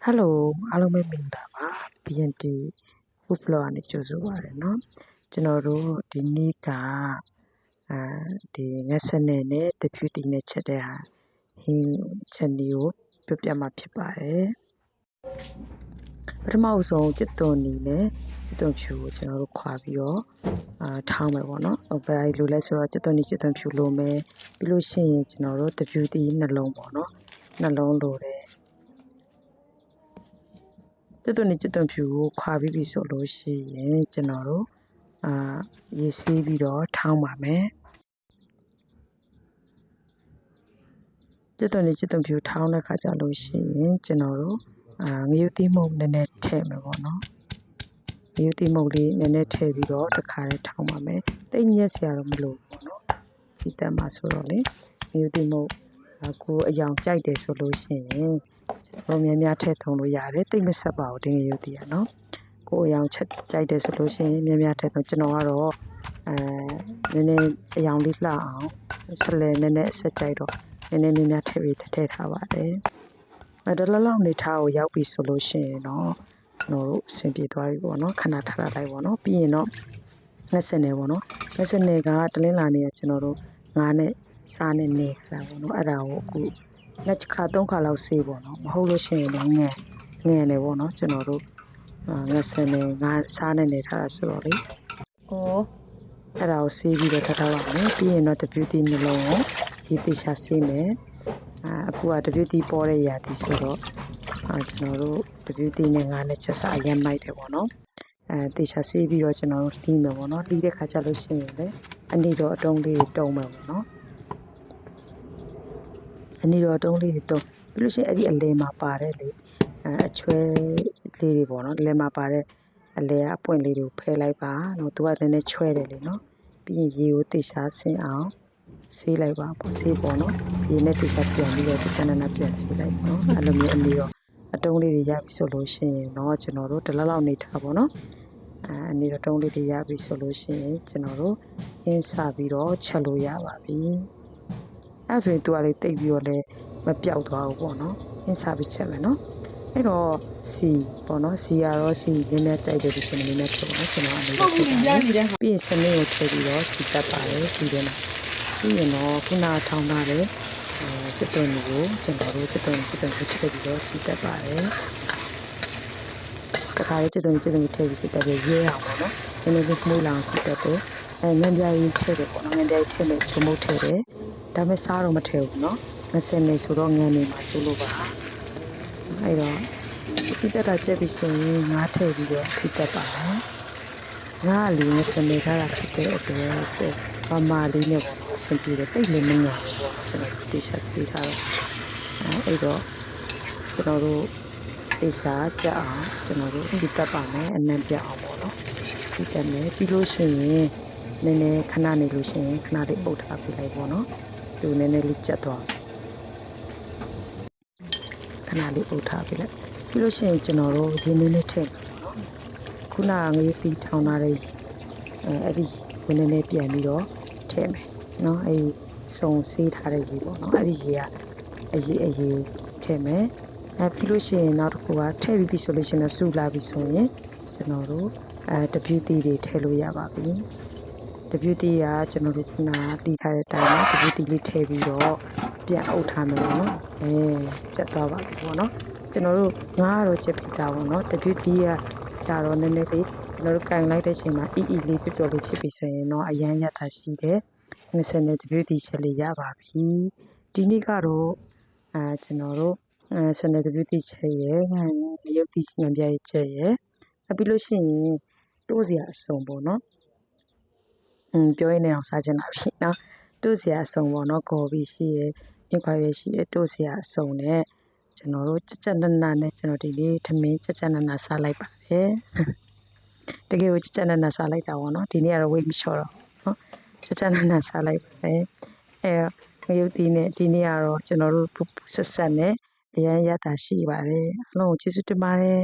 Hello အားလုံးပဲမင်္ဂလာပါ BNT Food Blog ကနေကြိုဆိုပါရစေเนาะကျွန်တော်တို့ဒီနေ့ကဒီငက်စနယ်နဲ့တဖြူတီနဲ့ချက်တဲ့ဟာဟင်းချက်နေကိုပြပြမှာဖြစ်ပါတယ်ပထမအဆုံးကျက်သွန်နီနဲ့ကျက်သွန်ဖြူကိုကျွန်တော်တို့ခွာပြီးတော့ထောင်းမယ်ပေါ့နော်ဘယ်လိုလဲဆိုတော့ကျက်သွန်နီကျက်သွန်ဖြူလိုမယ်ပြီးလို့ရှိရင်ကျွန်တော်တို့တဖြူတီနှလုံးပေါ့နော်နှလုံးလိုတယ်ကျက်သွန်နီကျက်သွန်ဖြူကိုခွာပြီးပြီဆိုလို့ရှိရင်ကျွန်တော်တို့ရေဆေးပြီးတော့ထောင်းပါမယ်ကျက်သွန်နီကျက်သွန်ဖြူထောင်းတဲ့ခါကျလို့ရှိရင်ကျွန်တော်တို့ငရုတ်သီးမှုန့်နည်းနည်းထည့်မယ်ပေါ့နော်ငရုတ်သီးမှုန့်လေးနည်းနည်းထည့်ပြီးတော့တစ်ခါလေးထောင်းပါမယ်တိတ်ညက်စရာတော့မလိုဘူးပေါ့နော်ဒီတက်မှာဆိုတော့လေငရုတ်သီးမှုန့်ကိုအယောင်ကြိုက်တယ်ဆိုလို့ရှိရင်ကျွန်တော်များများထည့်ထုံလို့ရတယ်တိတ်မဆက်ပါဘူးဒီငရုတ်သီးကနော်ကိုအယောင်ချက်ကြိုက်တယ်ဆိုလို့ရှိရင်များများထည့်ထုံကျွန်တော်ကတော့နည်းနည်းအယောင်လေးလှအောင်ဆက်လဲနည်းနည်းအဆက်ကြိုက်တော့နည်းနည်းများများထည့်ပြီးထည့်ထားပါတယ်ဒါလောက်နေထားကိုရောက်ပြီဆိုလို့ရှိရင်တော့ကျွန်တော်တို့အဆင်ပြေသွားပြီပေါ့နော်ခဏထားလိုက်ပေါ့နော်ပြီးရင်တော့ငက်စနယ်ပေါ့နော်ငက်စနယ်ကတလင်းလာနေရကျွန်တော်တို့ငါးနဲ့စားနဲ့နေခါပေါ့နော်အဲ့ဒါကိုအခုလက်ခါ3ခါလောက်ဆေးပေါ့နော်မဟုတ်လို့ရှိရင်လည်းငယ်နေပေါ့နော်ကျွန်တော်တို့ငက်စနယ်ငါးစားနဲ့နေထားတာဆိုတော့လေအဲ့ဒါကိုဆေးပြီးတော့ထားပါမယ်ပြီးရင်တော့တပြူတီနှလုံးကိုဒီသေချာဆေးမယ်အခုကတပြူတီပေါ်တဲ့ရာသီဆိုတော့ကျွန်တော်တို့တပြူတီနဲ့ငါးနဲ့ချက်စားရမ်းမိုက်တယ်ပေါ့နော်သေချာဆေးပြီးတော့ကျွန်တော်တို့လှီးမယ်ပေါ့နော်လှီးတဲ့ခါကျလို့ရှိရင်လည်းအနီတော့အတုံးလေးတုံးမယ်ပေါ့နော်အနီတော့အတုံးလေးတုံးပြီးလို့ရှိရင်အဲ့ဒီအလဲမှာပါတဲ့လေအချွဲလေးတွေပေါ့နော်အလဲမှာပါတဲ့အလဲအပွင့်လေးတွေကိုဖယ်လိုက်ပါတော့သူကလည်းနည်းချွဲတယ်လေနော်ပြီးရင်ရေကိုသေချာဆင်းအောင်ဆေးလိုက်ပါပေါ့ဆေးပေါ့နော်ရေနဲ့သေချာပြန်ပြီးတော့တဏ္ဍာပြန်ဆေးလိုက်ပေါ့နော်အဲ့လိုမျိုးအနီတော့အတုံးလေးတွေရပြီဆိုလို့ရှိရင်တော့ကျွန်တော်တို့တလောက်နေထားပေါ့နော်အနေတော့တုံးလေးတွေရပြီဆိုလို့ရှိရင်ကျွန်တော်တို့အင်းစပြီးတော့ချက်လို့ရပါပြီအဲ့ဆိုရင်သူကလေတိတ်ပြီးတော့လည်းမပြောက်သွားဘူးပေါ့နော်အင်းစပြီးချက်မယ်နော်အဲ့တော့စီပေါ့နော်စီကတော့စီနည်းနည်းတိုက်တယ်ဒီကျွန်တော်နည်းနည်းထည့်ပါနော်ကျွန်တော်အနေနဲ့ပြီးရင်စနစ်ကိုထည့်ပြီးတော့စီတက်ပါတယ်စီထဲမှာပြီးရင်တော့ခုနထောင်းထားတဲ့ကျက်သွန်ကိုကျွန်တော်တို့ကျက်သွန်ထည့်ပြီးတော့စီတက်ပါတယ်တခါလေးကျက်သွန်ထည့်ပြီးစီတက်ပြီးရဲအောင်ပေါ့နော်နည်းနည်းလေးမှုလောင်စီတက်တယ်ငံပြားကြီးထည့်တယ်ပေါ့နော်ငံပြားကြီးထည့်မယ်ချုံမုတ်ထည့်တယ်ဒါပေမဲ့စားတော့မထည့်ဘူးနော်20နေဆိုတော့ငံနေမှာဆိုလို့ပါအဲ့တော့စီတက်တာကျက်ပြီးဆိုရင်ငါးထည့်ပြီးတော့စီတက်ပါငါးလေး20နေထားတာဖြစ်တဲ့အတွက်ပမာလေးနဲ့ပေါ့နော်အဆင်ပြေတယ်တိတ်လည်းမငါဘူးပေါ့ကျွန်တော်တေချာစီထားတော့အဲ့တော့ကျွန်တော်တို့တေချာကြအောင်ကျွန်တော်တို့စီတက်ပါမယ်အနံ့ပြအောင်ပေါ့နော်စီတက်မယ်ပြီးလို့ရှိရင်နည်းနည်းခဏနေလို့ရှိရင်ခဏလေးပုတ်ထားပြလိုက်ပေါ့နော်သူနည်းနည်းလေးကြက်သွားခဏလေးပုတ်ထားပြလိုက်ပြီးလို့ရှိရင်ကျွန်တော်တို့ရင်းနှီးလေးထည့်မယ်ပေါ့နော်ခုနကငရုတ်သီးထောင်းထားတဲ့အဲ့ဒီဝင်နေပြန်ပြီးတော့ထည့်မယ်နော်အဲ့စုံဆေးထားတဲ့ရေပေါ့နော်အဲ့ဒီရေကအရေးထည့်မယ်ပြီးလို့ရှိရင်နောက်တစ်ခုကထည့်ပြီးဆိုလို့ရှိရင်ဆူလာပြီဆိုရင်ကျွန်တော်တို့တပြူတီတွေထည့်လို့ရပါပြီတပြူတီကကျွန်တော်တို့ခုနတီးထားတဲ့အတိုင်းတပြူတီလေးထည့်ပြီးတော့ပြန်အုပ်ထားမယ်ပေါ့နော်ကျက်သွားပါပြီပေါ့နော်ကျွန်တော်တို့ငါးကတော့ကျက်ပြီးသားပေါ့နော်တပြူတီကကြာတော့နည်းနည်းလေးကျွန်တော်တို့ကင်လိုက်တဲ့အချိန်မှာအီလေးပျော်လေးဖြစ်ပြီဆိုရင်တော့အရန်ရတာရှိတယ်20နဲ့တပြူတီချက်လေးရပါပြီဒီနေ့ကတော့ကျွန်တော်တို့စနေတပြူတီချက်ရယ်ရုပ်တီငံပြားချက်ရယ်ပြီးလို့ရှိရင်တိုးစရာအစုံပေါ့နော်ပြောရင်းနဲ့အောင်စားချင်တာပြီနော်တိုးစရာအစုံပေါ့နော်ကော်ပြီးရှိရယ်မြခွာရယ်ရှိရယ်တိုးစရာအစုံနဲ့ကျွန်တော်တို့ကြက်နနနဲ့ကျွန်တော်ဒီလေးထမင်းကြက်နနစားလိုက်ပါတယ်တကယ်ကိုကြက်နနစားလိုက်တာပေါ့နော်ဒီနေ့ကတော့ဝိတ်မလျှော့တော့နော်ကြက်နနစားလိုက်ပါတယ်ငရုတ်သီးနဲ့ဒီနေ့ကတော့ကျွန်တော်တို့ဆက်နဲ့အရန်ရတာရှိပါတယ်အားလုံးကိုကျေးဇူးတင်ပါတယ်